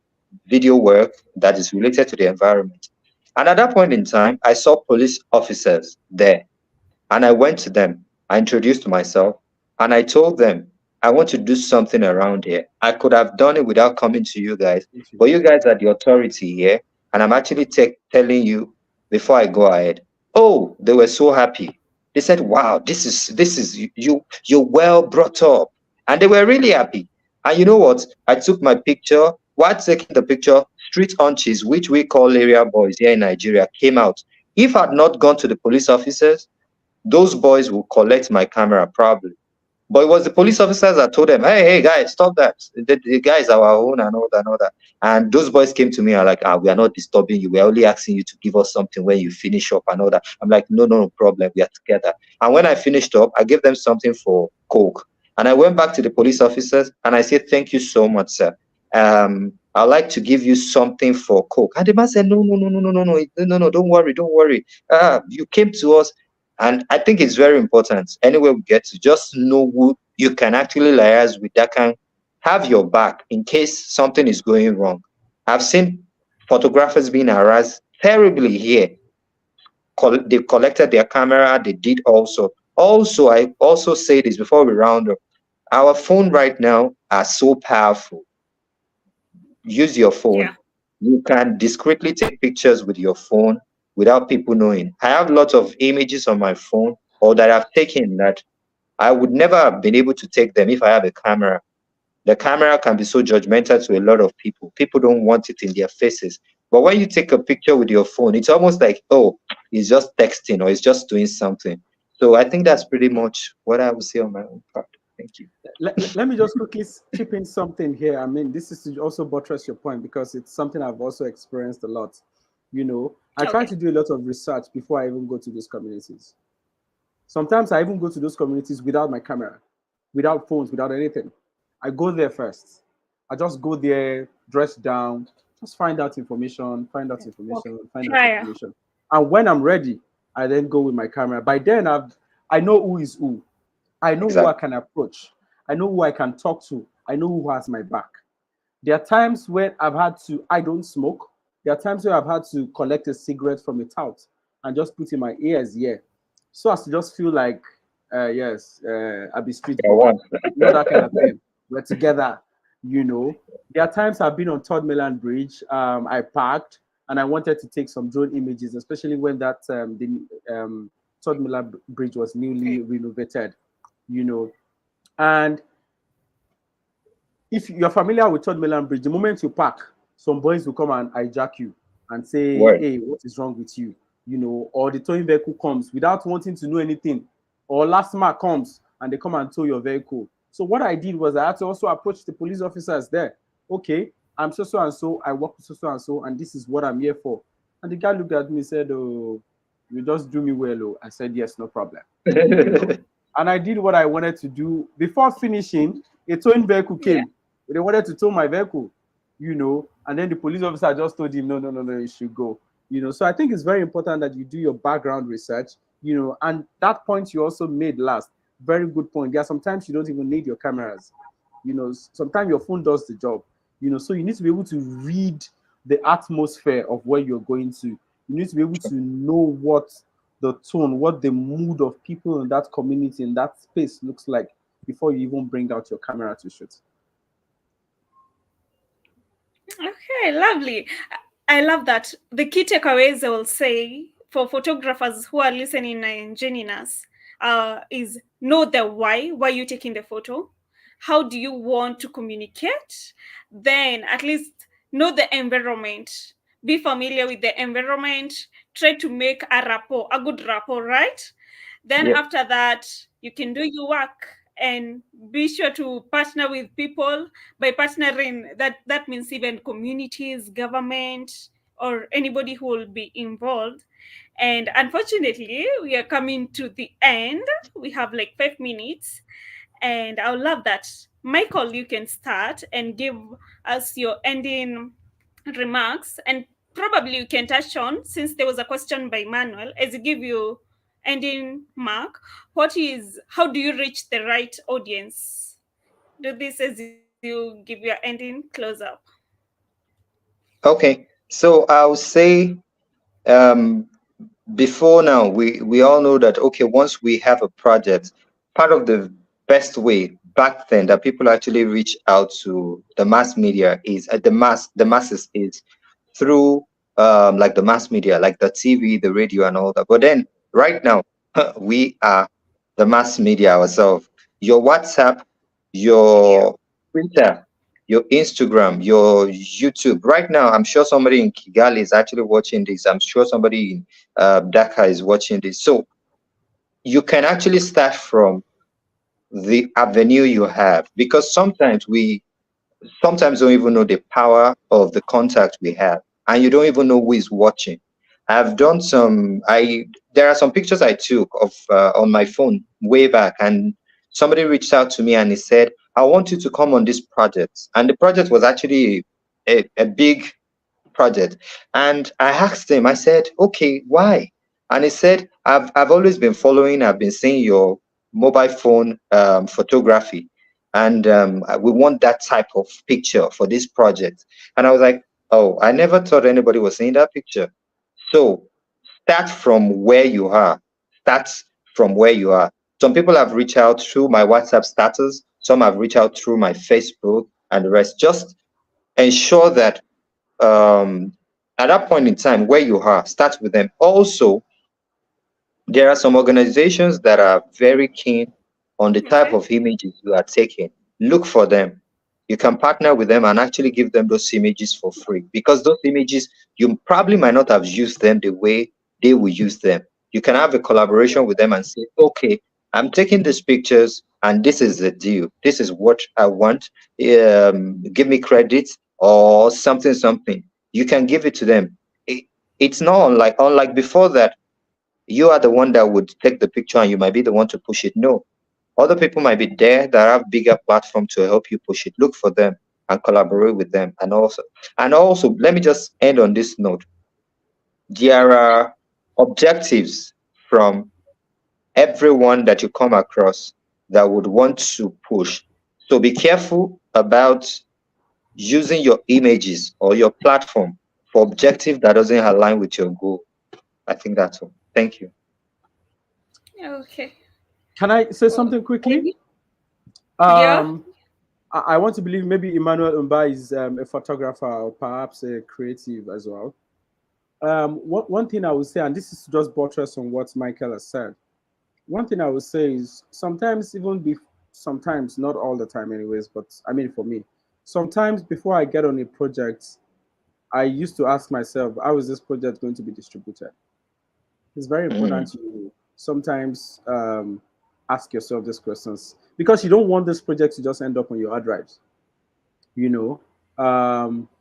video work that is related to the environment. And at that point in time, I saw police officers there. And I went to them. I introduced myself and I told them, I want to do something around here. I could have done it without coming to you guys, but you guys are the authority here. And I'm actually telling you before I go ahead. Oh, they were so happy. They said, wow, this is you're well brought up. And they were really happy. And you know what? I took my picture. While taking the picture, street hunches, which we call area boys here in Nigeria, came out. If I'd not gone to the police officers, those boys will collect my camera probably. But it was the police officers that told them, hey, guys, stop that. The guys are our own and all that and all that. And those boys came to me and like, we are not disturbing you. We're only asking you to give us something when you finish up and all that. I'm like, no problem. We are together. And when I finished up, I gave them something for Coke. And I went back to the police officers and I said, thank you so much, sir. I'd like to give you something for Coke. And the man said, no, don't worry. You came to us. And I think it's very important. Anywhere we get to, just know who you can actually liaise with that can have your back in case something is going wrong. I've seen photographers being harassed terribly here. They collected their camera, they did also. Also, I also say this before we round up. Our phone right now are so powerful. Use your phone. Yeah. You can discreetly take pictures with your phone without people knowing. I have lots of images on my phone or that I've taken that I would never have been able to take them if I have a camera. The camera can be so judgmental to a lot of people. People don't want it in their faces. But when you take a picture with your phone, it's almost like, oh, he's just texting or he's just doing something. So I think that's pretty much what I would say on my own part. Thank you. Let me just quickly chip in something here. I mean, this is to also buttress your point because it's something I've also experienced a lot. I try to do a lot of research before I even go to those communities. Sometimes I even go to those communities without my camera, without phones, without anything. I go there first. I just go there, dress down, just find out information. Prior. And when I'm ready, I then go with my camera. By then, I know who is who. I know who I can approach. I know who I can talk to. I know who has my back. There are times when I don't smoke. There are times where I've had to collect a cigarette from a tout and just put in my ears here. So as to just feel like, I'll be street boy. That kind of thing. We're together, There are times I've been on Third Mainland Bridge. I parked and I wanted to take some drone images, especially when the Third Mainland Bridge was newly renovated, And if you're familiar with Third Mainland Bridge, the moment you park, some boys will come and hijack you and say, hey, what is wrong with you? Or the towing vehicle comes without wanting to know anything. Or last mark comes and they come and tow your vehicle. So what I did was I had to also approach the police officers there. Okay, I'm so and so, I work with so and so, and this is what I'm here for. And the guy looked at me and said, oh, you just do me well. Oh. I said, yes, no problem. And I did what I wanted to do. Before finishing, a towing vehicle came. Yeah. They wanted to tow my vehicle, and then the police officer just told him, no, you should go. So I think it's very important that you do your background research, and that point you also made last, very good point. There are sometimes you don't even need your cameras. Sometimes your phone does the job, so you need to be able to read the atmosphere of where you're going to. You need to be able to know what the tone, what the mood of people in that community, in that space looks like before you even bring out your camera to shoot. Okay, lovely. I love that. The key takeaways I will say for photographers who are listening and joining us is know the why you're taking the photo. How do you want to communicate? Then at least know the environment. Be familiar with the environment. Try to make a good rapport, right? Then Yep. after that, you can do your work and be sure to partner with people. By partnering, that means even communities, government, or anybody who will be involved. And unfortunately, we are coming to the end. We have like 5 minutes, and I would love that. Michael, you can start and give us your ending remarks, and probably you can touch on, since there was a question by Manuel, as you give you ending mark, how do you reach the right audience? Do this as you give your ending close up. Okay. So I'll say, um, before now, we all know that, okay, once we have a project, part of the best way back then that people actually reach out to the mass media is, the masses is through, like the mass media, like the TV, the radio, and all that. But then right now, we are the mass media ourselves. Your WhatsApp, your Twitter, your Instagram, your YouTube. Right now, I'm sure somebody in Kigali is actually watching this. I'm sure somebody in Dhaka is watching this. So you can actually start from the avenue you have, because sometimes don't even know the power of the contact we have, and you don't even know who is watching. I've done some I There are some pictures I took of, on my phone way back, and somebody reached out to me and he said, I want you to come on this project. And the project was actually a big project. And I asked him, I said, okay, why? And he said, I've always been following, I've been seeing your mobile phone, photography. And we want that type of picture for this project. And I was like, oh, I never thought anybody was seeing that picture. So start from where you are. Start from where you are. Some people have reached out through my WhatsApp status, some have reached out through my Facebook, and the rest. Just ensure that, um, at that point in time where you are, start with them. Also, there are some organizations that are very keen on the type Okay. of images you are taking. Look for them. You can partner with them and actually give them those images for free, because those images, you probably might not have used them the way they will use them. You can have a collaboration with them and say, okay, I'm taking these pictures and this is the deal. This is what I want. Give me credit or something, something. You can give it to them. It, it's not unlike before that you are the one that would take the picture and you might be the one to push it. No, other people might be there that have bigger platform to help you push it. Look for them and collaborate with them. And also, let me just end on this note. There are objectives from everyone that you come across that would want to push. So be careful about using your images or your platform for objective that doesn't align with your goal. I think that's all. Thank you. Okay. Can I say Well, something quickly? yeah. Um, I want to believe maybe Emmanuel Umba is a photographer or perhaps a creative as well. One thing I would say, and this is just buttress on what Michael has said. One thing I would say is sometimes, sometimes, not all the time, anyways, but I mean, for me, sometimes before I get on a project, I used to ask myself, how is this project going to be distributed? It's very important Mm. to sometimes ask yourself these questions because you don't want this project to just end up on your hard drives. You know,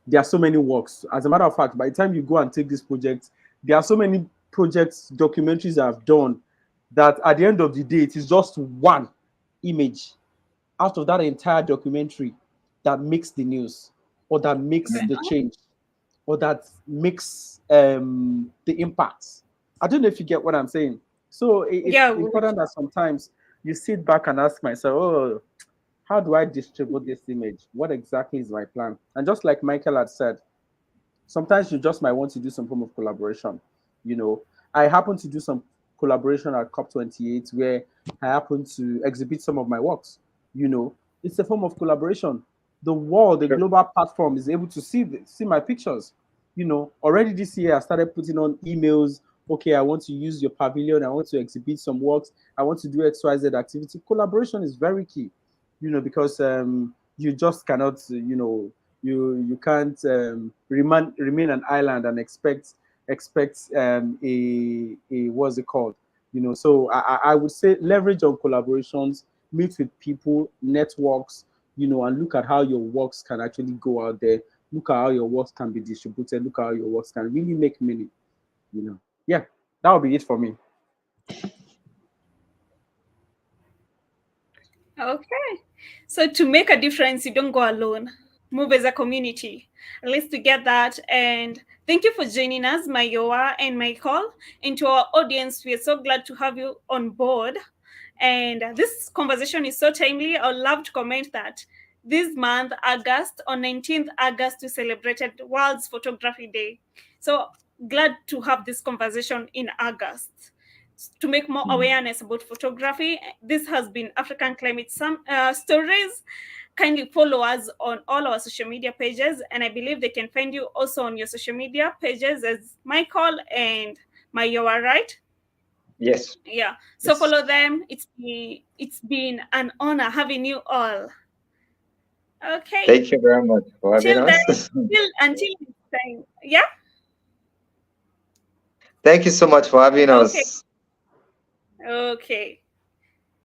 there are so many works. As a matter of fact, by the time you go and take this project, there are so many projects, documentaries I've done that at the end of the day, it is just one image out of that entire documentary that makes the news or that makes the change or that makes the impact. I don't know if you get what I'm saying. So it's Yeah. important that sometimes you sit back and ask myself, oh, how do I distribute this image? What exactly is my plan? And just like Michael had said, sometimes you just might want to do some form of collaboration. You know, I happen to do some collaboration at COP28 where I happen to exhibit some of my works. You know, it's a form of collaboration. The world, the Sure. global platform is able to see my pictures. You know, already this year I started putting on emails. Okay, I want to use your pavilion. I want to exhibit some works. I want to do XYZ activity. Collaboration is very key. You know, because you just cannot, you can't remain an island and expect a what's it called So I would say leverage on collaborations, meet with people, networks, and look at how your works can actually go out there. Look at how your works can be distributed. Look at how your works can really make money. Yeah, that would be it for me. Okay. So to make a difference, you don't go alone. Move as a community. At least to get that. And thank you for joining us, Mayowa and Michael. And to our audience, we are so glad to have you on board. And this conversation is so timely. I would love to comment that this month, August, on 19th August, we celebrated World's Photography Day. So glad to have this conversation in August to make more awareness about photography. This has been African Climate Stories. Kindly follow us on all our social media pages, and I believe they can find you also on your social media pages as Michael and Mayowa, right? Yes. Yeah. So Yes. follow them. It's been an honor having you all. Okay. Thank you very much for having Till then, us. until next time. Yeah. Thank you so much for having Okay. us. Okay.